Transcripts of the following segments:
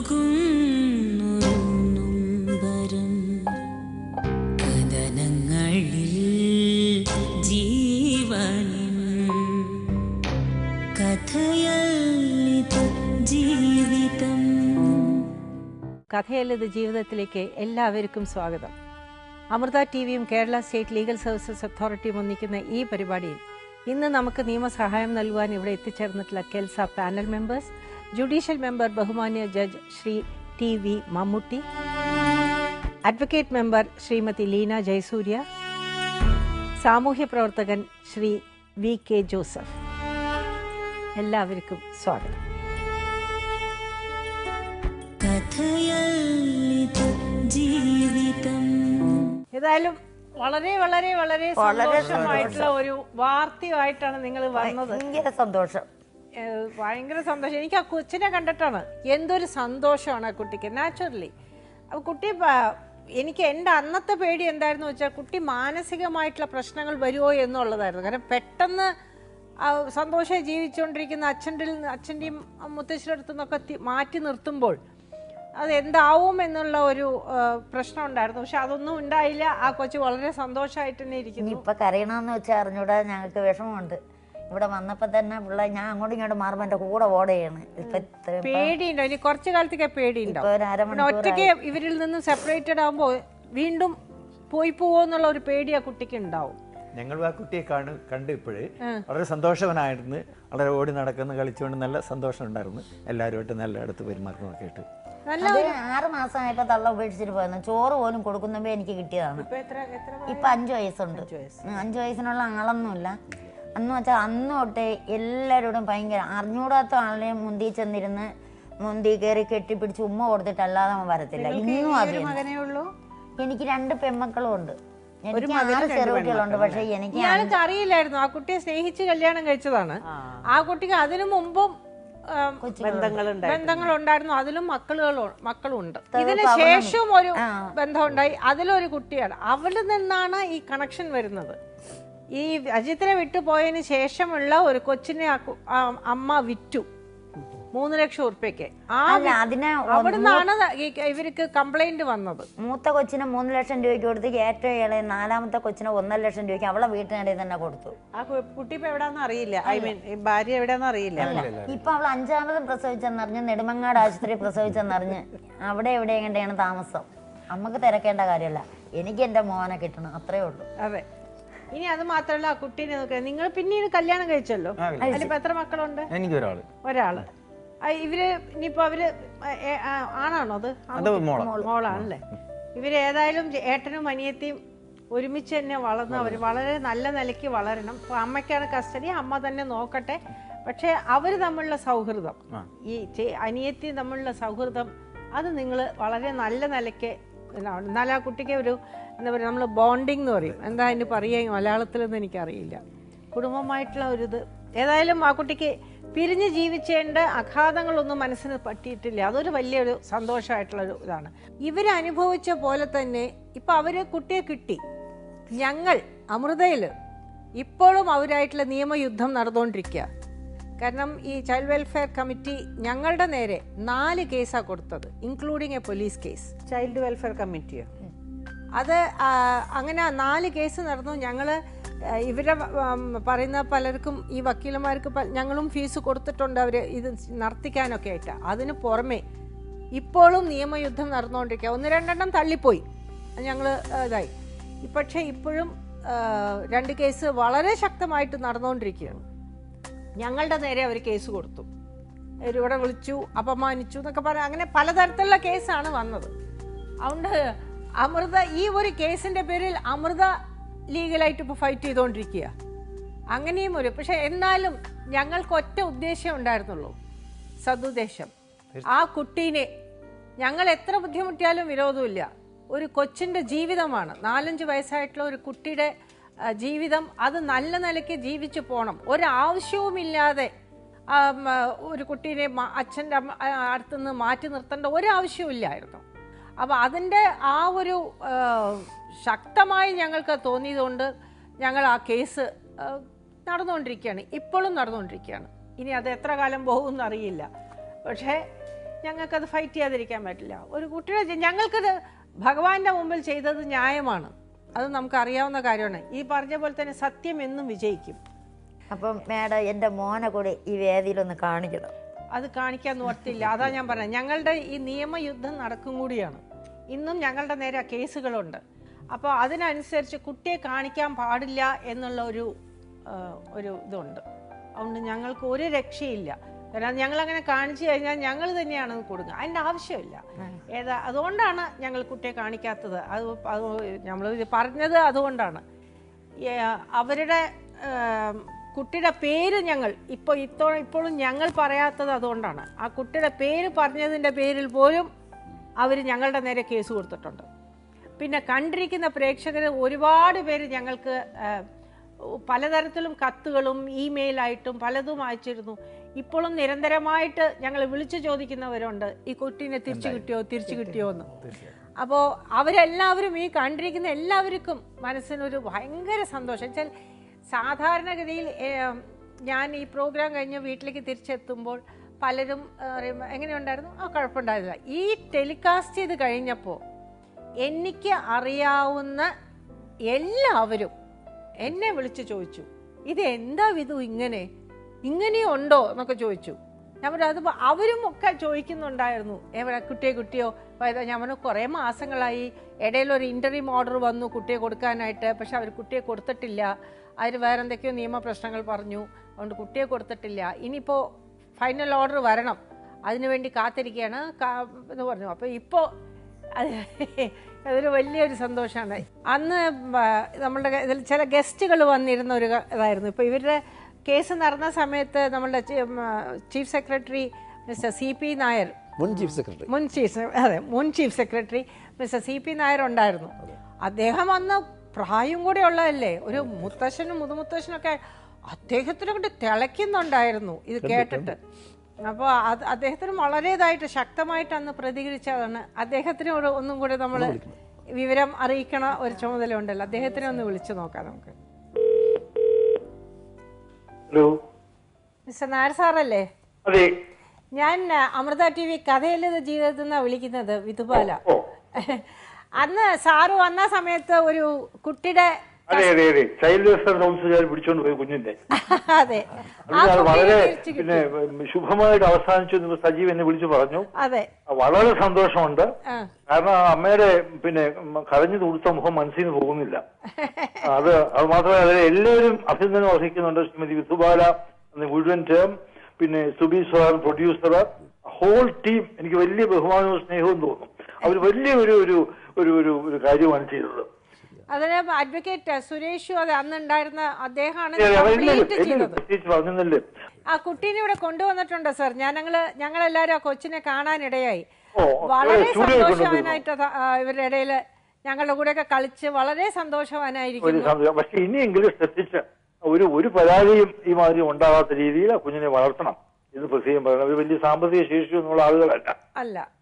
നൊമ്പരം കഥനങ്ങളിൽ ജീവനിൻ കഥയല്ലിത് ജീവിതം. കഥയല്ലത് ജീവിതത്തിലേക്ക് എല്ലാവർക്കും സ്വാഗതം. അമൃത ടിവിയും കേരള സ്റ്റേറ്റ് ലീഗൽ സർവീസസ് അതോറിറ്റിയും ഒന്നിക്കുന്ന ഈ പരിപാടിയിൽ ഇന്ന് നമുക്ക് നിയമസഹായം നൽകുവാൻ ഇവിടെ എത്തിച്ചേർന്നിട്ടുള്ള KELSA panel members, judicial member ബഹുമാന്യ judge Shri T V Mammootty, advocate member Shrimati Leena Jayasurya, സാമൂഹ്യ പ്രവർത്തകൻ ശ്രീ വി കെ ജോസഫ്. എല്ലാവർക്കും സ്വാഗതം. ഏതായാലും വളരെ വളരെ വളരെ സന്തോഷമായിട്ടുള്ള ഒരു വാർത്തയായിട്ടാണ് നിങ്ങൾ വന്നത്. ഭയങ്കര സന്തോഷം. എനിക്ക് ആ കൊച്ചിനെ കണ്ടിട്ടാണ് എന്തൊരു സന്തോഷമാണ് ആ കുട്ടിക്ക്. നാച്ചുറലി കുട്ടി, എനിക്ക് എൻ്റെ അന്നത്തെ പേടി എന്തായിരുന്നു വെച്ചാൽ കുട്ടി മാനസികമായിട്ടുള്ള പ്രശ്നങ്ങൾ വരുമോ എന്നുള്ളതായിരുന്നു. കാരണം പെട്ടെന്ന് സന്തോഷമായി ജീവിച്ചുകൊണ്ടിരിക്കുന്ന അച്ഛൻ്റെയും മുത്തശ്ശിയുടെ അടുത്തു നിന്നൊക്കെ മാറ്റി നിർത്തുമ്പോൾ അത് എന്താവും എന്നുള്ള ഒരു പ്രശ്നം ഉണ്ടായിരുന്നു. പക്ഷെ അതൊന്നും ഉണ്ടായില്ല. ആ കൊച്ചു വളരെ സന്തോഷമായിട്ട് തന്നെ ഇരിക്കുന്നു. ഇപ്പൊ കരയണമെന്ന് വെച്ചാൽ അറിഞ്ഞൂടാ, ഞങ്ങൾക്ക് വിഷമമുണ്ട്. ഇവിടെ വന്നപ്പോ തന്നെ പിള്ളേ ഞാൻ അങ്ങോട്ടും ഇങ്ങോട്ടും മാറുമ്പോ എന്റെ കൂടെ ഓടുകയാണ്. പേടിയുണ്ടോ? ഇനി കുറച്ചു കാലത്തേക്ക് പേടിയുണ്ടാവും. ഒറ്റയ്ക്ക് ഇവരിൽ നിന്ന് സെപ്പറേറ്റഡ് ആകുമ്പോൾ വീണ്ടും പോവോന്നുള്ള ഒരു പേടി ആ കുട്ടിക്ക് ഉണ്ടാവും. ഞങ്ങൾ ആ കുട്ടിയെ കണ്ട് ഇപ്പോഴേ വളരെ സന്തോഷവനായിരുന്നു. വളരെ ഓടി നടക്കുന്ന കളിച്ചുകൊണ്ട് നല്ല സന്തോഷം ഉണ്ടായിരുന്നു. എല്ലാവരുമായിട്ട് നല്ല അടുത്ത് പെരുമാറുന്നതൊക്കെ ആയിട്ട് 6 മാസമായപ്പോ തള്ള ഉപേക്ഷിച്ചിട്ട് പോയിരുന്നു. ചോറ് പോലും കൊടുക്കുന്നപ്പോ എനിക്ക് കിട്ടിയതാണ്. ഇപ്പൊ 5 വയസ്സുണ്ട്. 5 വയസ്സിനുള്ള ആളൊന്നുമില്ല. അന്ന് വെച്ചാൽ അന്ന് തൊട്ടേ എല്ലാവരോടും ഭയങ്കര അറിഞ്ഞൂടാത്ത ആളിനെ മുന്തി ചെന്നിരുന്ന് മുന്തി കയറി കെട്ടിപ്പിടിച്ച് ഉമ്മ കൊടുത്തിട്ടല്ലാതെ അവൻ വരത്തില്ല. ഇന്നും അതിന് എനിക്ക് 2 പെൺമക്കളും ഉണ്ട്. എനിക്ക് 6 ചെറുകുട്ടികളുണ്ട്. പക്ഷെ എനിക്ക് അറിയില്ലായിരുന്നു. ആ കുട്ടിയെ സ്നേഹിച്ച് കല്യാണം കഴിച്ചതാണ്. ആ കുട്ടിക്ക് അതിനു മുമ്പും ബന്ധങ്ങളുണ്ടായിരുന്നു. അതിലും മക്കളുണ്ട്. ഇതിന് ശേഷം ഒരു ബന്ധം ഉണ്ടായി. അതിലൊരു കുട്ടിയാണ്. അവളിൽ നിന്നാണ് ഈ കണക്ഷൻ വരുന്നത്. ഈ അജിത്തിനെ വിട്ടുപോയതിന് ശേഷമുള്ള ഒരു കൊച്ചിനെ അമ്മ വിറ്റു 3 ലക്ഷം ഉറുപ്പ്യക്ക്. അവിടുന്നാണ് ഇവർക്ക് കംപ്ലൈന്റ് വന്നത്. മൂത്ത കൊച്ചിന് 3 ലക്ഷം രൂപയ്ക്ക് കൊടുത്ത് ഏറ്റവും ഇളയ 4ാമത്തെ കൊച്ചിന് 1.5 ലക്ഷം രൂപയ്ക്ക് അവളെ വീട്ടിനിടയിൽ തന്നെ കൊടുത്തു. ആ കുട്ടി ഇപ്പൊ എവിടാന്ന് അറിയില്ല. ഭാര്യ എവിടെയാന്ന് അറിയില്ല. ഇപ്പൊ അവൾ 5ാമതും പ്രസവിച്ചെന്നറിഞ്ഞ് നെടുമങ്ങാട് ആശുപത്രി പ്രസവിച്ചെന്നറിഞ്ഞ് അവിടെ എവിടെ എങ്ങനെയാണ് താമസം. നമുക്ക് തിരക്കേണ്ട കാര്യമല്ല. എനിക്ക് എന്റെ മോനെ കിട്ടണം, അത്രേ ഉള്ളൂ. അതെ. ഇനി അത് മാത്രമല്ല, ആ കുട്ടീനെ നോക്കുക. നിങ്ങൾ പിന്നീട് കല്യാണം കഴിച്ചല്ലോ. അതിലിപ്പോ എത്ര മക്കളുണ്ട്? ഒരാള്. ഇവര് ഇനിയിപ്പോ ആണാണോ? അത് മോളാണല്ലേ. ഇവര് ഏതായാലും ഏട്ടനും അനിയത്തിയും ഒരുമിച്ച് തന്നെ വളർന്ന് അവർ വളരെ നല്ല നിലയ്ക്ക് വളരണം. ഇപ്പൊ അമ്മയ്ക്കാണ് കസ്റ്റഡി, അമ്മ തന്നെ നോക്കട്ടെ. പക്ഷെ അവര് തമ്മിലുള്ള സൗഹൃദം, ഈ അനിയത്തി തമ്മിലുള്ള സൗഹൃദം, അത് നിങ്ങൾ വളരെ നല്ല നിലയ്ക്ക് എന്നാൽ ആ കുട്ടിക്ക് ഒരു എന്താ പറയുക, നമ്മൾ ബോണ്ടിങ് എന്ന് പറയും. എന്താ അതിന് പറയുക മലയാളത്തിലെന്ന് എനിക്കറിയില്ല. കുടുംബമായിട്ടുള്ള ഒരിത്. ഏതായാലും ആ കുട്ടിക്ക് പിരിഞ്ഞ് ജീവിച്ചേണ്ട അഘാതങ്ങളൊന്നും മനസ്സിന് പറ്റിയിട്ടില്ല. അതൊരു വലിയൊരു സന്തോഷമായിട്ടുള്ളൊരു ഇതാണ്. ഇവരനുഭവിച്ച പോലെ തന്നെ ഇപ്പം അവര് കുട്ടിയെ കിട്ടി. ഞങ്ങൾ അമൃതയിൽ ഇപ്പോഴും അവരായിട്ടുള്ള നിയമയുദ്ധം നടന്നുകൊണ്ടിരിക്കുക. കാരണം ഈ ചൈൽഡ് വെൽഫെയർ കമ്മിറ്റി ഞങ്ങളുടെ നേരെ 4 കേസാണ് കൊടുത്തത്, including a police case. Child welfare കമ്മിറ്റിയോ? അത് അങ്ങനെ 4 കേസ് നടന്നു. ഞങ്ങൾ ഇവരെ പറയുന്ന പലർക്കും, ഈ വക്കീലന്മാർക്ക് ഞങ്ങളും ഫീസ് കൊടുത്തിട്ടുണ്ട് അവർ ഇത് നടത്തിക്കാനൊക്കെ ആയിട്ട്. അതിന് പുറമെ ഇപ്പോഴും നിയമയുദ്ധം നടന്നുകൊണ്ടിരിക്കുക. 1-2 തള്ളിപ്പോയി, ഞങ്ങൾ ഇതായി. പക്ഷേ ഇപ്പോഴും 2 കേസ് വളരെ ശക്തമായിട്ട് നടന്നുകൊണ്ടിരിക്കുകയാണ്. ഞങ്ങളുടെ നേരെ അവർ കേസ് കൊടുത്തു. ഇവിടെ വിളിച്ചു, അപമാനിച്ചു എന്നൊക്കെ പറയാം. അങ്ങനെ പലതരത്തിലുള്ള കേസാണ് വന്നത്. അതുകൊണ്ട് അമൃത ഈ ഒരു കേസിന്റെ പേരിൽ അമൃത ലീഗലായിട്ട് ഇപ്പോൾ ഫൈറ്റ് ചെയ്തുകൊണ്ടിരിക്കുക. അങ്ങനെയും പക്ഷെ എന്നാലും ഞങ്ങൾക്ക് ഒറ്റ ഉദ്ദേശം ഉണ്ടായിരുന്നുള്ളൂ, സതുദ്ദേശം. ആ കുട്ടീനെ ഞങ്ങൾ എത്ര ബുദ്ധിമുട്ടിയാലും വിരോധമില്ല. ഒരു കൊച്ചിൻ്റെ ജീവിതമാണ്, 4-5 വയസ്സായിട്ടുള്ള ഒരു കുട്ടിയുടെ ജീവിതം. അത് നല്ല നിലയ്ക്ക് ജീവിച്ചു പോകണം. ഒരാവശ്യവുമില്ലാതെ ഒരു കുട്ടീനെ അച്ഛൻ്റെ അടുത്തുനിന്ന് മാറ്റി നിർത്തേണ്ട ഒരാവശ്യവുമില്ലായിരുന്നു. അപ്പോൾ അതിൻ്റെ ആ ഒരു ശക്തമായി ഞങ്ങൾക്ക് തോന്നിയതുകൊണ്ട് ഞങ്ങൾ ആ കേസ് നടന്നുകൊണ്ടിരിക്കുകയാണ്, ഇപ്പോഴും നടന്നുകൊണ്ടിരിക്കുകയാണ്. ഇനി അത് എത്ര കാലം പോകുമെന്ന് അറിയില്ല. പക്ഷേ ഞങ്ങൾക്കത് ഫൈറ്റ് ചെയ്യാതിരിക്കാൻ പറ്റില്ല. ഒരു കുട്ടിയുടെ ഞങ്ങൾക്കത് ഭഗവാന്റെ മുമ്പിൽ ചെയ്തത് ന്യായമാണ്, അത് നമുക്കറിയാവുന്ന കാര്യമാണ്. ഈ പറഞ്ഞ പോലെ തന്നെ സത്യം എന്നും വിജയിക്കും. അപ്പം മാഡം എൻ്റെ മോനെ കൂടി ഈ വേദിയിലൊന്ന് കാണിക്കണം. അത് കാണിക്കാൻ നിവർത്തിയില്ല. അതാ ഞാൻ പറഞ്ഞത്, ഞങ്ങളുടെ ഈ നിയമയുദ്ധം നടക്കും കൂടിയാണ്. ഇന്നും ഞങ്ങളുടെ നേരെ കേസുകളുണ്ട്. അപ്പോൾ അതിനനുസരിച്ച് കുട്ടിയെ കാണിക്കാൻ പാടില്ല എന്നുള്ള ഒരു ഇതുണ്ട്. അതുകൊണ്ട് ഞങ്ങൾക്ക് ഒരു രക്ഷയില്ല. കാരണം ഞങ്ങളങ്ങനെ കാണിച്ചു കഴിഞ്ഞാൽ ഞങ്ങൾ തന്നെയാണ് അത് കൊടുക്കുക, അതിൻ്റെ ആവശ്യമില്ല. അതുകൊണ്ടാണ് ഞങ്ങൾ കുട്ടിയെ കാണിക്കാത്തത്. അത് നമ്മൾ പറഞ്ഞത് അതുകൊണ്ടാണ്. അവരുടെ കുട്ടിയുടെ പേര് ഞങ്ങൾ ഇപ്പോഴും ഞങ്ങൾ പറയാത്തത് അതുകൊണ്ടാണ്. ആ കുട്ടിയുടെ പേര് പറഞ്ഞതിൻ്റെ പേരിൽ പോലും അവർ ഞങ്ങളുടെ നേരെ കേസ് കൊടുത്തിട്ടുണ്ട്. പിന്നെ കണ്ടിരിക്കുന്ന പ്രേക്ഷകർ ഒരുപാട് പേര് ഞങ്ങൾക്ക് പലതരത്തിലും കത്തുകളും ഇമെയിലായിട്ടും പലതും അയച്ചിരുന്നു. ഇപ്പോഴും നിരന്തരമായിട്ട് ഞങ്ങൾ വിളിച്ചു ചോദിക്കുന്നവരുണ്ട്, ഈ കുട്ടീനെ തിരിച്ചു കിട്ടിയോ എന്ന്. അപ്പോൾ അവരെല്ലാവരും, ഈ കണ്ടിരിക്കുന്ന എല്ലാവർക്കും മനസ്സിനൊരു ഭയങ്കര സന്തോഷം. വെച്ചാൽ സാധാരണഗതിയിൽ ഞാൻ ഈ പ്രോഗ്രാം കഴിഞ്ഞ് വീട്ടിലേക്ക് തിരിച്ചെത്തുമ്പോൾ പലരും എങ്ങനെയുണ്ടായിരുന്നു, കുഴപ്പമുണ്ടായിരുന്നില്ല. ഈ ടെലികാസ്റ്റ് ചെയ്ത് കഴിഞ്ഞപ്പോൾ എനിക്ക് അറിയാവുന്ന എല്ലാവരും എന്നെ വിളിച്ച് ചോദിച്ചു, ഇത് എന്താ വിധു ഇങ്ങനെയുണ്ടോ എന്നൊക്കെ ചോദിച്ചു. ഞാൻ പറഞ്ഞു അത് അവരും ഒക്കെ ചോദിക്കുന്നുണ്ടായിരുന്നു, എവിടെ കുട്ടിയോ ഞാൻ പറഞ്ഞു കുറേ മാസങ്ങളായി, ഇടയിലൊരു ഇൻ്റർവ്യൂ ഓർഡർ വന്നു കുട്ടിയെ കൊടുക്കാനായിട്ട്, പക്ഷെ അവർ കുട്ടിയെ കൊടുത്തിട്ടില്ല. അതിന് വേറെ എന്തൊക്കെയോ നിയമപ്രശ്നങ്ങൾ പറഞ്ഞു, അതുകൊണ്ട് കുട്ടിയെ കൊടുത്തിട്ടില്ല. ഇനിയിപ്പോൾ ഫൈനൽ ഓർഡർ വരണം, അതിനുവേണ്ടി കാത്തിരിക്കുകയാണ് എന്ന് പറഞ്ഞു. അപ്പോൾ ഇപ്പോൾ അതൊരു വലിയൊരു സന്തോഷമാണ്. അന്ന് നമ്മളുടെ ഇതിൽ ചില ഗസ്റ്റുകൾ വന്നിരുന്ന ഒരു ഇതായിരുന്നു. ഇപ്പോൾ ഇവരുടെ കേസ് നടന്ന സമയത്ത് നമ്മളുടെ chief secretary mister CP Nair, മുൻ chief secretary mister CP Nair ഉണ്ടായിരുന്നു. അദ്ദേഹം അന്ന് പ്രായം കൂടെ ഉള്ളതല്ലേ, ഒരു മുത്തശ്ശനും മുതുമുത്തശ്ശനൊക്കെ അദ്ദേഹത്തിനെ കൊണ്ട് തിളയ്ക്കുന്നുണ്ടായിരുന്നു ഇത് കേട്ടിട്ട്. അപ്പോൾ അദ്ദേഹത്തിന് വളരെ ഇതായിട്ട് ശക്തമായിട്ട് അന്ന് പ്രതികരിച്ചതാണ്. അദ്ദേഹത്തിന് ഒന്നും കൂടെ നമ്മൾ വിവരം അറിയിക്കണ ഒരു ചുമതല ഉണ്ടല്ലോ, അദ്ദേഹത്തിനെ ഒന്ന് വിളിച്ചു നോക്കാം നമുക്ക്. ഹലോ, മിസ്റ്റർ നായർ സാറല്ലേ? അതെ, ഞാൻ അമൃത TV കഥയില്ലത് ജീവിതത്തിൽ നിന്നാണ് വിളിക്കുന്നത്, വിധുബാല. അന്ന് സാറ് വന്ന സമയത്ത് ഒരു കുട്ടിയുടെ ചൈൽഡ് വെൽഫെയർ കൗൺസിലുകാർ പിടിച്ചോണ്ട് പോയി കുഞ്ഞിന്റെ. അതെ, വളരെ ശുഭമായിട്ട് അവസാനിച്ചു. സജീവ് എന്നെ വിളിച്ചു പറഞ്ഞു. അതെ, വളരെ സന്തോഷമുണ്ട്. കാരണം അമ്മയുടെ കരഞ്ഞു തുടുത്ത മുഖം മനസ്സിൽ നിന്ന് പോകുന്നില്ല. അത് മാത്രമല്ല അതിൽ എല്ലാവരും അഭിനന്ദനം അർഹിക്കുന്നുണ്ട്. ശ്രീമതി വിധുബാല മുഴുവൻ ടേം, പിന്നെ Subi sir producer, whole team. എനിക്ക് വലിയ ബഹുമാനവും സ്നേഹവും തോന്നും. അവർ വലിയ ഒരു കാര്യമാണ് ചെയ്തത്. അതിന് അഡ്വക്കേറ്റ് സുരേഷു അത് അന്നുണ്ടായിരുന്ന അദ്ദേഹമാണ് ആ കുട്ടീനെ ഇവിടെ കൊണ്ടുവന്നിട്ടുണ്ട് സാർ. ഞങ്ങളെല്ലാരും ആ കൊച്ചിനെ കാണാനിടയായി. വളരെ സന്തോഷവാനായിട്ട് ഇവരുടെ ഇടയിൽ ഞങ്ങളുടെ കൂടെയൊക്കെ കളിച്ച് വളരെ സന്തോഷവാനായിരിക്കുന്നു. പക്ഷെ ഇനിയെങ്കിലും ശ്രദ്ധിച്ച് ഒരു പരാതിയും ഈ മാതിരി ഉണ്ടാകാത്ത രീതിയിൽ ആ കുഞ്ഞിനെ വളർത്തണം. ഇത് പ്രത്യേകം പറയണം. അവർ വലിയ സാമ്പത്തിക ശേഷിയൊന്നുള്ള ആളുകളല്ല.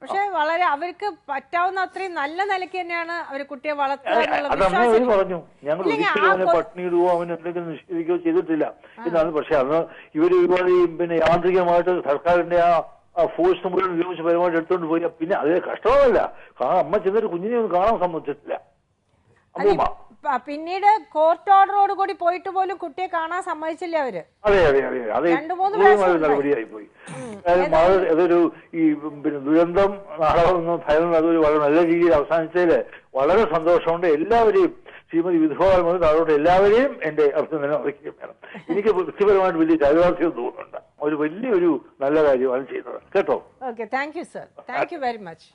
പക്ഷെ വളരെ അവർക്ക് പറ്റാവുന്ന അത്രയും നല്ല നിലയ്ക്ക് തന്നെയാണ് അവർ കുട്ടിയെ വളർത്തുക. പറഞ്ഞു ഞങ്ങൾ ഒരിക്കലും അവനെ പട്ടിണിയിടുവോ അവൻ എന്തെങ്കിലും നിഷേധിക്കുകയോ ചെയ്തിട്ടില്ല എന്നാണ്. പക്ഷെ അന്ന് ഇവര് ഒരുപാട് പിന്നെ യാന്ത്രികമായിട്ട് സർക്കാരിന്റെ ആ ഫോഴ്സ് മുഴുവൻ ഉപയോഗിച്ച് പരമായിട്ട് എടുത്തുകൊണ്ട് പോയി. പിന്നെ അതേ കഷ്ടമല്ല, അമ്മ ചെന്നിട്ട് കുഞ്ഞിനെ ഒന്നും കാണാൻ സമ്മതിച്ചിട്ടില്ല. പിന്നീട് കോർട്ട് ഓർഡറോട് കൂടി പോയിട്ട് പോലും കുട്ടിയെ കാണാൻ സമ്മതിച്ചില്ല അവര്. അതെ, നടപടിയായി പോയി. അതൊരു ഈ പിന്നെ ദുരന്തം നാടകം ഭയം അതൊരു വളരെ നല്ല രീതിയിൽ അവസാനിച്ചതില് വളരെ സന്തോഷമുണ്ട്. എല്ലാവരെയും ശ്രീമതി വിധുബാല മുതൽ താഴോട്ട് എല്ലാവരെയും എന്റെ അഭിനന്ദനം അറിയിക്കുകയും വേണം. എനിക്ക് വ്യക്തിപരമായിട്ട് വലിയ ചാരിതാർത്ഥ്യം തോന്നുന്നുണ്ട്. ഒരു വലിയൊരു നല്ല കാര്യമാണ് ചെയ്യുന്നത് കേട്ടോ. Okay, thank you sir, thank you very much.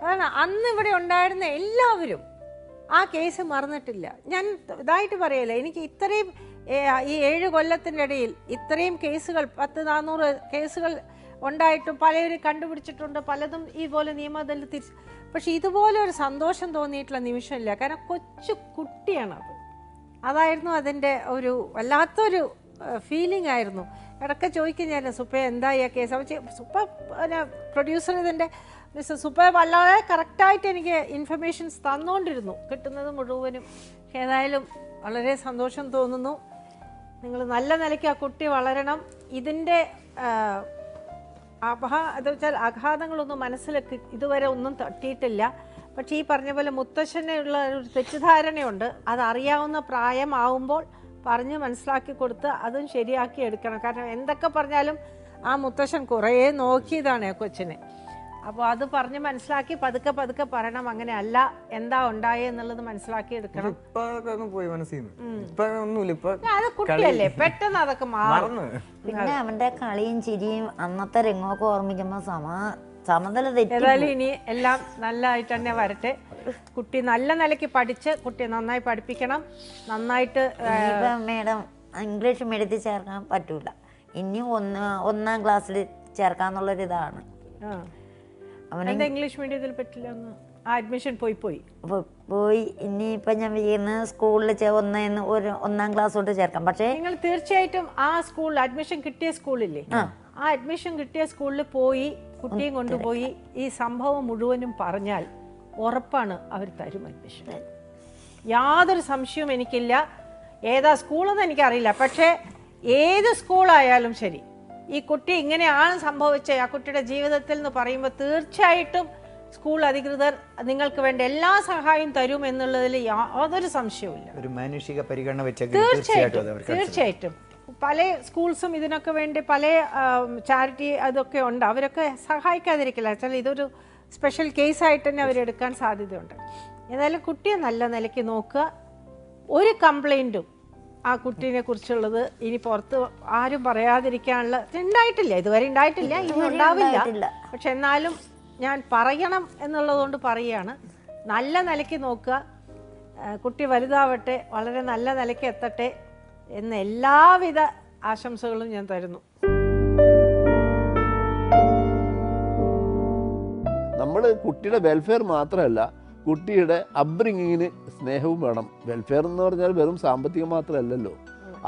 അതാണ് അന്ന് ഇവിടെ ഉണ്ടായിരുന്ന എല്ലാവരും ആ കേസ് മറന്നിട്ടില്ല. ഞാൻ ഇതായിട്ട് പറയല്ല, എനിക്ക് ഇത്രയും ഈ 7 കൊല്ലത്തിൻ്റെ ഇടയിൽ ഇത്രയും കേസുകൾ 100-400 കേസുകൾ ഉണ്ടായിട്ടും പലരും കണ്ടുപിടിച്ചിട്ടുണ്ട്, പലതും ഇതുപോലെ നിയമത്തിൽ തിരിച്ച്. പക്ഷെ ഇതുപോലെ ഒരു സന്തോഷം തോന്നിയിട്ടുള്ള നിമിഷമില്ല. കാരണം കൊച്ചു കുട്ടിയാണത്. അതായിരുന്നു അതിൻ്റെ ഒരു വല്ലാത്തൊരു ഫീലിംഗ് ആയിരുന്നു. ഇടയ്ക്ക് ചോദിക്കും ഞാൻ, സുപ്പ എന്തായി ആ കേസ്? സുപ്പ പ്രൊഡ്യൂസർ ഇതിൻ്റെ മിസ്റ്റർ സുപ്പ വളരെ കറക്റ്റായിട്ട് എനിക്ക് ഇൻഫർമേഷൻസ് തന്നുകൊണ്ടിരുന്നു, കിട്ടുന്നത് മുഴുവനും. ഏതായാലും വളരെ സന്തോഷം തോന്നുന്നു. നിങ്ങൾ നല്ല നിലയ്ക്ക് ആ കുട്ടി വളരണം. ഇതിൻ്റെ എന്ന് വെച്ചാൽ ആഘാതങ്ങളൊന്നും മനസ്സിലേക്ക് ഇതുവരെ ഒന്നും തട്ടിയിട്ടില്ല. പക്ഷേ ഈ പറഞ്ഞ പോലെ മുത്തശ്ശനുള്ള ഒരു തെറ്റിദ്ധാരണയുണ്ട്. അതറിയാവുന്ന പ്രായമാവുമ്പോൾ പറഞ്ഞ് മനസ്സിലാക്കി കൊടുത്ത് അതും ശരിയാക്കി എടുക്കണം. കാരണം എന്തൊക്കെ പറഞ്ഞാലും ആ മുത്തശ്ശൻ കുറേ നോക്കിയതാണ് കൊച്ചിനെ. അപ്പോൾ അത് പറഞ്ഞ് മനസ്സിലാക്കി പതുക്കെ പതുക്കെ പറയണം, അങ്ങനെ അല്ല, എന്താ ഉണ്ടായെന്നുള്ളത് മനസ്സിലാക്കി എടുക്കണം. അത് കുട്ടിയല്ലേ, പെട്ടെന്ന് അതൊക്കെ മാറും. പിന്നെ അവന്റെ കളിയും ചിരിയും അന്നത്തെ രംഗമൊക്കെ ഓർമ്മിക്കുമ്പോ സമനില തെറ്റി. ഏതായാലും ഇനി എല്ലാം നല്ലതായിട്ട് തന്നെ വരട്ടെ. കുട്ടി നല്ല നിലയ്ക്ക് പഠിച്ച് കുട്ടിയെ നന്നായി പഠിപ്പിക്കണം. നന്നായിട്ട് മേഡം ഇംഗ്ലീഷ് മീഡിയത്തിൽ ചേർക്കാൻ പറ്റൂല. ഇനി ഒന്നാം ക്ലാസ്സിൽ ചേർക്കാന്നുള്ളൊരിതാണ്. എന്താ ഇംഗ്ലീഷ് മീഡിയത്തിൽ പറ്റില്ല? അഡ്മിഷൻ പോയി ഇനിയിപ്പൊ ഞാൻ വിചാരിക്കുന്ന സ്കൂളിൽ ഒന്നാം ക്ലാസ് തൊട്ട് ചേർക്കാം. പക്ഷേ നിങ്ങൾ തീർച്ചയായിട്ടും ആ സ്കൂളിൽ അഡ്മിഷൻ കിട്ടിയ സ്കൂളില്ലേ, ആ അഡ്മിഷൻ കിട്ടിയ സ്കൂളിൽ പോയി കുട്ടിയും കൊണ്ടുപോയി ഈ സംഭവം മുഴുവനും പറഞ്ഞാൽ ഉറപ്പാണ് അവർ തരും അഡ്മിഷൻ. യാതൊരു സംശയവും എനിക്കില്ല. ഏതാ സ്കൂളെന്ന് എനിക്കറിയില്ല, പക്ഷേ ഏത് സ്കൂളായാലും ശരി, ഈ കുട്ടി ഇങ്ങനെയാണ് സംഭവിച്ചത് ആ കുട്ടിയുടെ ജീവിതത്തിൽ എന്ന് പറയുമ്പോൾ തീർച്ചയായിട്ടും സ്കൂൾ അധികൃതർ നിങ്ങൾക്ക് വേണ്ട എല്ലാ സഹായവും തരും എന്നുള്ളതിൽ യാതൊരു സംശയവുമില്ല. ഒരു മാനുഷിക പരിഗണന തീർച്ചയായിട്ടും പല സ്കൂൾസും ഇതിനൊക്കെ വേണ്ടി പല ചാരിറ്റി അതൊക്കെ ഉണ്ട്. അവരൊക്കെ സഹായിക്കാതിരിക്കില്ല. വെച്ചാൽ ഇതൊരു സ്പെഷ്യൽ കേസായിട്ട് തന്നെ അവരെടുക്കാൻ സാധ്യതയുണ്ട്. ഏതായാലും കുട്ടിയെ നല്ല നിലയ്ക്ക് നോക്കുക. ഒരു കംപ്ലൈൻറ്റും ആ കുട്ടീനെ കുറിച്ചുള്ളത് ഇനി പുറത്ത് ആരും പറയാതിരിക്കാനുള്ള ഉണ്ടായിട്ടില്ല, ഇതുവരെ ഉണ്ടായിട്ടില്ല, ഇനി ഉണ്ടാവില്ല. പക്ഷെ എന്നാലും ഞാൻ പറയണം എന്നുള്ളതുകൊണ്ട് പറയുകയാണ്. നല്ല നിലയ്ക്ക് നോക്കുക, കുട്ടി വലുതാവട്ടെ, വളരെ നല്ല നിലയ്ക്ക് എത്തട്ടെ എന്ന എല്ലാവിധ ആശംസകളും ഞാൻ തരുന്നു. നമ്മൾ കുട്ടിയുടെ വെൽഫെയർ മാത്രമല്ല, കുട്ടിയുടെ അപ്ബ്രിങ്ങിങ്ങിന് സ്നേഹവും വേണം. വെൽഫെയർ എന്ന് പറഞ്ഞാൽ വെറും സാമ്പത്തികം മാത്രമല്ലല്ലോ,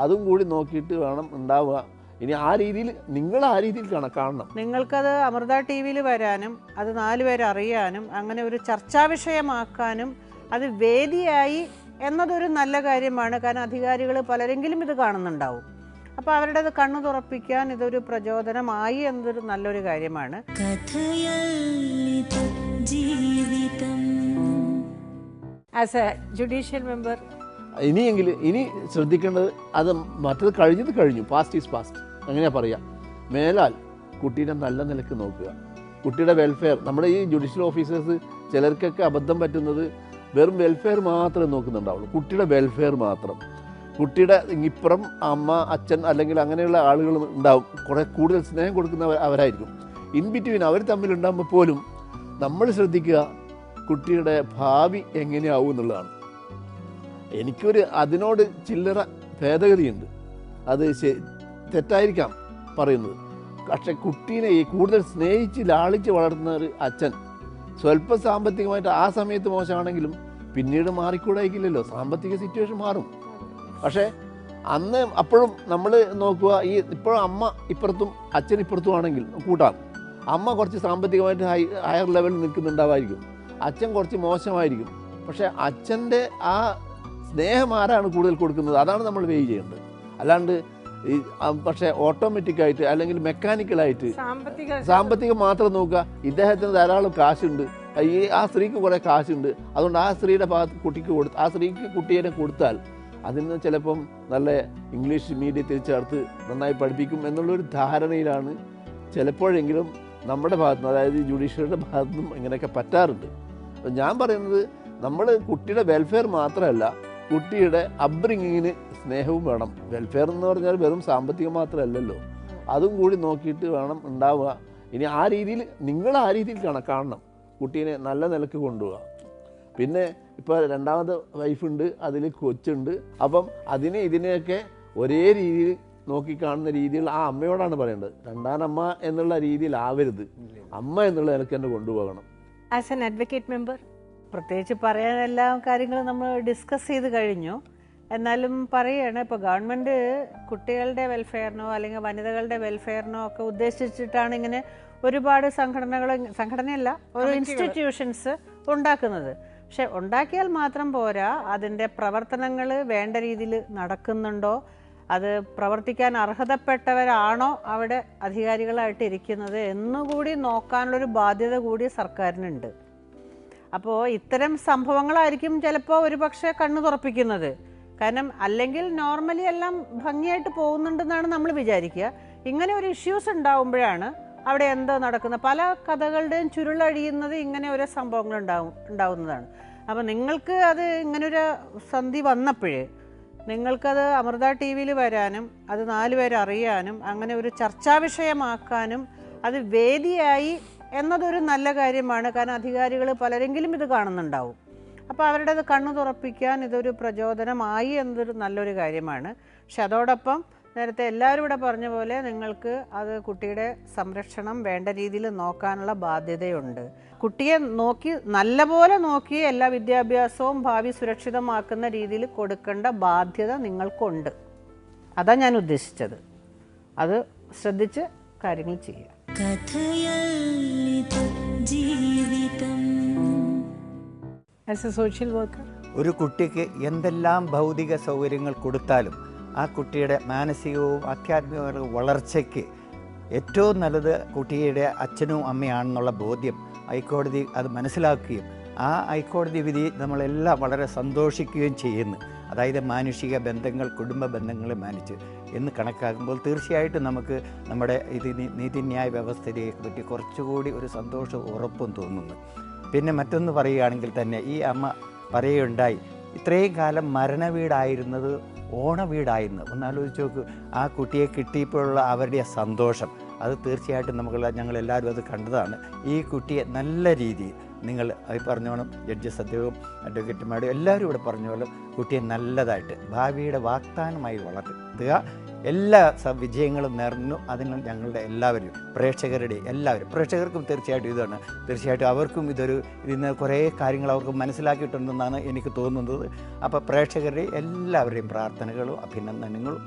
അതും കൂടി നോക്കിയിട്ട് വേണം ഉണ്ടാവുക. ഇനി ആ രീതിയിൽ നിങ്ങൾ ആ രീതിയിൽ കാണണം. നിങ്ങൾക്കത് അമൃത TV വരാനും അത് 4 പേര് അറിയാനും അങ്ങനെ ഒരു ചർച്ചാ വിഷയമാക്കാനും അത് വേദിയായി എന്നതൊരു നല്ല കാര്യമാണ്. കാരണം അധികാരികൾ പലരെങ്കിലും ഇത് കാണുന്നുണ്ടാവും. അപ്പോൾ അവരുടെ അത് കണ്ണു തുറപ്പിക്കാൻ ഇതൊരു പ്രചോദനമായി എന്നതൊരു നല്ലൊരു കാര്യമാണ്. ആസ് എ ജുഡീഷ്യൽ മെമ്പർ ഇനി ശ്രദ്ധിക്കേണ്ടത് അത് മറ്റത് കഴിഞ്ഞു. പാസ്റ്റ് ഈസ് പാസ്റ്റ്, അങ്ങനെയാ പറയാം. മേലാൽ കുട്ടീനെ നല്ല നിലക്ക് നോക്കുക. കുട്ടിയുടെ വെൽഫെയർ, നമ്മുടെ ഈ ജുഡീഷ്യൽ ഓഫീസേഴ്സ് ചിലർക്കൊക്കെ അബദ്ധം പറ്റുന്നത് വെറും വെൽഫെയർ മാത്രമേ നോക്കുന്നുണ്ടാവുള്ളൂ. കുട്ടിയുടെ വെൽഫെയർ മാത്രം. കുട്ടിയുടെ ഇപ്പുറം അമ്മ അച്ഛൻ അല്ലെങ്കിൽ അങ്ങനെയുള്ള ആളുകൾ ഉണ്ടാവും, കുറേ കൂടുതൽ സ്നേഹം കൊടുക്കുന്നവരായിരിക്കും. ഇൻ ബിറ്റ്വീൻ അവർ തമ്മിലുണ്ടാകുമ്പോൾ പോലും നമ്മൾ ശ്രദ്ധിക്കുക കുട്ടിയുടെ ഭാവി എങ്ങനെയാവും എന്നുള്ളതാണ്. എനിക്കൊരു അതിനോട് ചില്ലറ ഭേദഗതിയുണ്ട്. അത് തെറ്റായിരിക്കാം പറയുന്നത്, പക്ഷെ കുട്ടീനെ കൂടുതൽ സ്നേഹിച്ച് ലാളിച്ച് വളർത്തുന്ന ഒരു അച്ഛൻ സ്വല്പം സാമ്പത്തികമായിട്ട് ആ സമയത്ത് മോശമാണെങ്കിലും പിന്നീട് മാറിക്കൂടായിക്കില്ലല്ലോ, സാമ്പത്തിക സിറ്റുവേഷൻ മാറും. പക്ഷേ അന്ന് അപ്പോഴും നമ്മൾ നോക്കുക, ഇപ്പോഴും അമ്മ ഇപ്പുറത്തും അച്ഛൻ ഇപ്പുറത്തും ആണെങ്കിൽ കൂട്ടാം. അമ്മ കുറച്ച് സാമ്പത്തികമായിട്ട് ഹയർ ലെവലിൽ നിൽക്കുന്നുണ്ടാവായിരിക്കും, അച്ഛൻ കുറച്ച് മോശമായിരിക്കും. പക്ഷേ അച്ഛൻ്റെ ആ സ്നേഹം ആരാണ് കൂടുതൽ കൊടുക്കുന്നത്, അതാണ് നമ്മൾ വെയ് ചെയ്യേണ്ടത്. അല്ലാണ്ട് പക്ഷേ ഓട്ടോമാറ്റിക്കായിട്ട് അല്ലെങ്കിൽ മെക്കാനിക്കലായിട്ട് സാമ്പത്തികം മാത്രം നോക്കുക. ഇദ്ദേഹത്തിന് ധാരാളം കാശുണ്ട്, ആ സ്ത്രീക്ക് കുറേ കാശുണ്ട്, അതുകൊണ്ട് ആ സ്ത്രീയുടെ ഭാഗത്ത് ആ സ്ത്രീക്ക് കുട്ടിയെ കൊടുത്താൽ അതിന് ചിലപ്പം നല്ല ഇംഗ്ലീഷ് മീഡിയത്തിൽ ചേർത്ത് നന്നായി പഠിപ്പിക്കും എന്നുള്ളൊരു ധാരണയിലാണ് ചിലപ്പോഴെങ്കിലും നമ്മുടെ ഭാഗത്തുനിന്ന്, അതായത് ജുഡീഷ്യറിയുടെ ഭാഗത്തുനിന്നും ഇങ്ങനെയൊക്കെ പറ്റാറുണ്ട്. അപ്പം ഞാൻ പറയുന്നത് നമ്മൾ കുട്ടിയുടെ വെൽഫെയർ മാത്രമല്ല, കുട്ടിയുടെ അപ്ബ്രിങ്ങിങ്ങിന് സ്നേഹവും വേണം. വെൽഫെയർ എന്ന് പറഞ്ഞാൽ വെറും സാമ്പത്തികം മാത്രമല്ലല്ലോ, അതും കൂടി നോക്കിയിട്ട് വേണം ഉണ്ടാവുക. ഇനി ആ രീതിയിൽ നിങ്ങൾ ആ രീതിയിൽ കാണണം, കുട്ടീനെ നല്ല നിലക്ക് കൊണ്ടുപോവുക. പിന്നെ ഇപ്പോൾ രണ്ടാമത് വൈഫുണ്ട്, അതിൽ കൊച്ചുണ്ട്. അപ്പം ഇതിനെയൊക്കെ ഒരേ രീതിയിൽ നോക്കിക്കാണുന്ന രീതിയിൽ ആ അമ്മയോടാണ് പറയേണ്ടത്. രണ്ടാനമ്മ എന്നുള്ള രീതിയിലാവരുത്, അമ്മ എന്നുള്ള നിലക്ക് തന്നെ കൊണ്ടുപോകണം. ആസ് എൻ അഡ്വക്കേറ്റ് മെമ്പർ പ്രത്യേകിച്ച് പറയാൻ എല്ലാ കാര്യങ്ങളും നമ്മൾ ഡിസ്കസ് ചെയ്ത് കഴിഞ്ഞു. എന്നാലും പറയുകയാണ്, ഇപ്പോൾ ഗവൺമെൻറ് കുട്ടികളുടെ വെൽഫെയറിനോ അല്ലെങ്കിൽ വനിതകളുടെ വെൽഫെയറിനോ ഒക്കെ ഉദ്ദേശിച്ചിട്ടാണ് ഇങ്ങനെ ഒരുപാട് സംഘടനയല്ല ഓരോ ഇൻസ്റ്റിറ്റ്യൂഷൻസ് ഉണ്ടാക്കുന്നത്. പക്ഷെ ഉണ്ടാക്കിയാൽ മാത്രം പോരാ, അതിൻ്റെ പ്രവർത്തനങ്ങൾ വേണ്ട രീതിയിൽ നടക്കുന്നുണ്ടോ, അത് പ്രവർത്തിക്കാൻ അർഹതപ്പെട്ടവരാണോ അവിടെ അധികാരികളായിട്ട് ഇരിക്കുന്നത് എന്നുകൂടി നോക്കാനുള്ളൊരു ബാധ്യത കൂടി സർക്കാരിനുണ്ട്. അപ്പോൾ ഇത്തരം സംഭവങ്ങളായിരിക്കും ചിലപ്പോൾ ഒരുപക്ഷെ കണ്ണു തുറപ്പിക്കുന്നത്. കാരണം അല്ലെങ്കിൽ നോർമലി എല്ലാം ഭംഗിയായിട്ട് പോകുന്നുണ്ടെന്നാണ് നമ്മൾ വിചാരിക്കുക. ഇങ്ങനെ ഒരു ഇഷ്യൂസ് ഉണ്ടാവുമ്പോഴാണ് അവിടെ എന്താ നടക്കുന്നത്. പല കഥകളുടെയും ചുരുളഴിയുന്നത് ഇങ്ങനെ ഓരോ സംഭവങ്ങൾ ഉണ്ടാവുന്നതാണ്. അപ്പോൾ നിങ്ങൾക്ക് അത് ഇങ്ങനൊരു സന്ധി വന്നപ്പോഴേ നിങ്ങൾക്കത് അമൃത ടി വിയിൽ വരാനും അത് 4 പേര് അറിയാനും അങ്ങനെ ഒരു ചർച്ചാ വിഷയമാക്കാനും അത് വേദിയായി എന്നതൊരു നല്ല കാര്യമാണ്. കാരണം അധികാരികൾ പലരെങ്കിലും ഇത് കാണുന്നുണ്ടാവും. അപ്പോൾ അവരുടെ അത് കണ്ണു തുറപ്പിക്കാൻ ഇതൊരു പ്രചോദനമായി എന്നതൊരു നല്ലൊരു കാര്യമാണ്. പക്ഷെ അതോടൊപ്പം നേരത്തെ എല്ലാവരും ഇവിടെ പറഞ്ഞ പോലെ നിങ്ങൾക്ക് അത് കുട്ടിയുടെ സംരക്ഷണം വേണ്ട രീതിയിൽ നോക്കാനുള്ള ബാധ്യതയുണ്ട്. കുട്ടിയെ നല്ലപോലെ നോക്കി എല്ലാ വിദ്യാഭ്യാസവും ഭാവി സുരക്ഷിതമാക്കുന്ന രീതിയിൽ കൊടുക്കേണ്ട ബാധ്യത നിങ്ങൾക്കുണ്ട്. അതാണ് ഞാൻ ഉദ്ദേശിച്ചത്. അത് ശ്രദ്ധിച്ച് കാര്യങ്ങൾ ചെയ്യുക. ആസ് എ സോഷ്യൽ വർക്കർ, ഒരു കുട്ടിക്ക് എന്തെല്ലാം ഭൗതിക സൗകര്യങ്ങൾ കൊടുത്താലും ആ കുട്ടിയുടെ മാനസികവും ആധ്യാത്മികവും വളർച്ചയ്ക്ക് ഏറ്റവും നല്ലത് കുട്ടിയുടെ അച്ഛനും അമ്മയാണെന്നുള്ള ബോധ്യം ഹൈക്കോടതി അത് മനസ്സിലാക്കുകയും ആ ഹൈക്കോടതി വിധി നമ്മളെല്ലാം വളരെ സന്തോഷിക്കുകയും ചെയ്യുന്നു. അതായത് മാനുഷിക ബന്ധങ്ങൾ, കുടുംബ ബന്ധങ്ങളെ മാനിച്ച് എന്ന് കണക്കാക്കുമ്പോൾ തീർച്ചയായിട്ടും നമുക്ക് നമ്മുടെ നീതിന്യായ വ്യവസ്ഥയെ പറ്റി കുറച്ചുകൂടി ഒരു സന്തോഷവും ഉറപ്പും തോന്നുന്നു. പിന്നെ മറ്റൊന്ന് പറയുകയാണെങ്കിൽ തന്നെ ഈ അമ്മ പറയുകയുണ്ടായി, ഇത്രയും കാലം മരണവീടായിരുന്നത് ഓണവീടായിരുന്നു. ഒന്നാലോചിച്ച് നോക്ക്, ആ കുട്ടിയെ കിട്ടിയപ്പോഴുള്ള അവരുടെ സന്തോഷം അത് തീർച്ചയായിട്ടും ഞങ്ങളെല്ലാവരും അത് കണ്ടതാണ്. ഈ കുട്ടിയെ നല്ല രീതിയിൽ നിങ്ങൾ പറഞ്ഞോണം, ജഡ്ജി സത്യവും അഡ്വക്കേറ്റുമാരും എല്ലാവരും ഇവിടെ പറഞ്ഞ പോലെ കുട്ടിയെ നല്ലതായിട്ട് ഭാവിയുടെ വാഗ്ദാനമായി വളർത്തുക. എല്ലാ വിജയങ്ങളും നേർന്നു. അതിന് ഞങ്ങളുടെ എല്ലാവരും പ്രേക്ഷകർക്കും തീർച്ചയായിട്ടും ഇതാണ്. തീർച്ചയായിട്ടും അവർക്കും ഇതിന് കുറേ കാര്യങ്ങൾ അവർക്ക് മനസ്സിലാക്കിയിട്ടുണ്ടെന്നാണ് എനിക്ക് തോന്നുന്നത്. അപ്പോൾ പ്രേക്ഷകരുടെ എല്ലാവരുടെയും പ്രാർത്ഥനകളും അഭിനന്ദനങ്ങളും.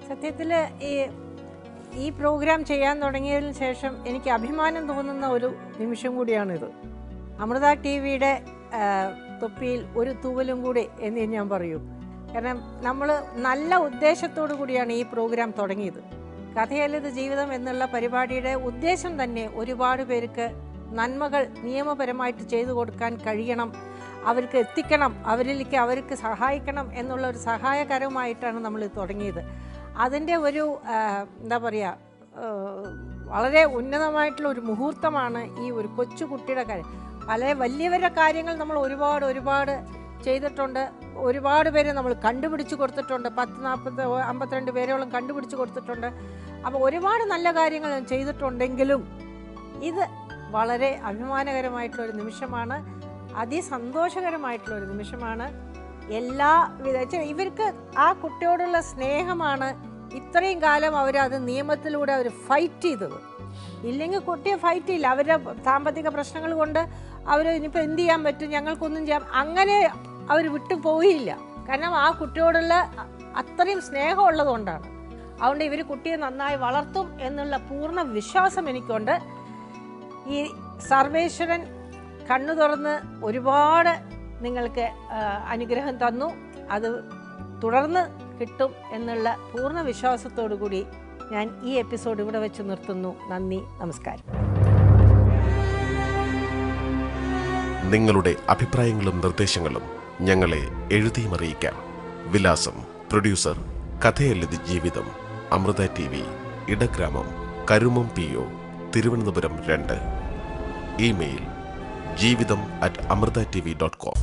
സത്യത്തിൽ ഈ പ്രോഗ്രാം ചെയ്യാൻ തുടങ്ങിയതിന് ശേഷം എനിക്ക് അഭിമാനം തോന്നുന്ന ഒരു നിമിഷം കൂടിയാണിത്. അമൃത ടി വിയുടെ തൊപ്പിയിൽ ഒരു തൂവലും കൂടി എന്ന് ഞാൻ പറയൂ. കാരണം നമ്മൾ നല്ല ഉദ്ദേശത്തോടു കൂടിയാണ് ഈ പ്രോഗ്രാം തുടങ്ങിയത്. കഥയല്ലത് ജീവിതം എന്നുള്ള പരിപാടിയുടെ ഉദ്ദേശം തന്നെ ഒരുപാട് പേർക്ക് നന്മകൾ നിയമപരമായിട്ട് ചെയ്തു കൊടുക്കാൻ കഴിയണം, അവർക്ക് എത്തിക്കണം, അവർക്ക് സഹായിക്കണം എന്നുള്ള ഒരു സഹായകരമായിട്ടാണ് നമ്മൾ തുടങ്ങിയത്. അതിൻ്റെ ഒരു എന്താ പറയുക, വളരെ ഉന്നതമായിട്ടുള്ള ഒരു മുഹൂർത്തമാണ് ഈ ഒരു കൊച്ചുകുട്ടിയുടെ കാര്യം. വലിയവരുടെ കാര്യങ്ങൾ നമ്മൾ ഒരുപാട് ചെയ്തിട്ടുണ്ട്. ഒരുപാട് പേരെ നമ്മൾ കണ്ടുപിടിച്ച് കൊടുത്തിട്ടുണ്ട്. 52 പേരോളം കണ്ടുപിടിച്ച് കൊടുത്തിട്ടുണ്ട്. അപ്പോൾ ഒരുപാട് നല്ല കാര്യങ്ങൾ ചെയ്തിട്ടുണ്ടെങ്കിലും ഇത് വളരെ അഭിമാനകരമായിട്ടുള്ളൊരു നിമിഷമാണ്, അതിസന്തോഷകരമായിട്ടുള്ളൊരു നിമിഷമാണ്. ഇവർക്ക് ആ കുട്ടിയോടുള്ള സ്നേഹമാണ് ഇത്രയും കാലം അവരത് നിയമത്തിലൂടെ അവർ ഫൈറ്റ് ചെയ്തത്. ഇല്ലെങ്കിൽ കുട്ടിയെ ഫൈറ്റ് ചെയ്യില്ല. അവരുടെ സാമ്പത്തിക പ്രശ്നങ്ങൾ കൊണ്ട് അവർ ഇനിയിപ്പോൾ എന്ത് ചെയ്യാൻ പറ്റും, ഞങ്ങൾക്കൊന്നും ചെയ്യാം, അങ്ങനെ അവർ വിട്ടു പോയില്ല. കാരണം ആ കുട്ടിയോടുള്ള അത്രയും സ്നേഹമുള്ളത് കൊണ്ടാണ്. അതുകൊണ്ട് ഇവർ കുട്ടിയെ നന്നായി വളർത്തും എന്നുള്ള പൂർണ്ണ വിശ്വാസം എനിക്കുണ്ട്. ഈ സർവേശ്വരൻ കണ്ണു തുറന്ന് ഒരുപാട് നിങ്ങൾക്ക് അനുഗ്രഹം തന്നു. അത് തുടർന്ന് കിട്ടും എന്നുള്ള പൂർണ്ണ വിശ്വാസത്തോടു കൂടി ഞാൻ ഈ എപ്പിസോഡ് ഇവിടെ വെച്ച് നിർത്തുന്നു. നന്ദി, നമസ്കാരം. നിങ്ങളുടെ അഭിപ്രായങ്ങളും നിർദ്ദേശങ്ങളും ഞങ്ങളെ എഴുതിയും അറിയിക്കാം. വിലാസം: പ്രൊഡ്യൂസർ, കഥയല്ലത് ജീവിതം, Amrita T V, Idagramam, Karumam PO, Thiruvananthapuram 2. Email: ജീവിതം@amritatv.com.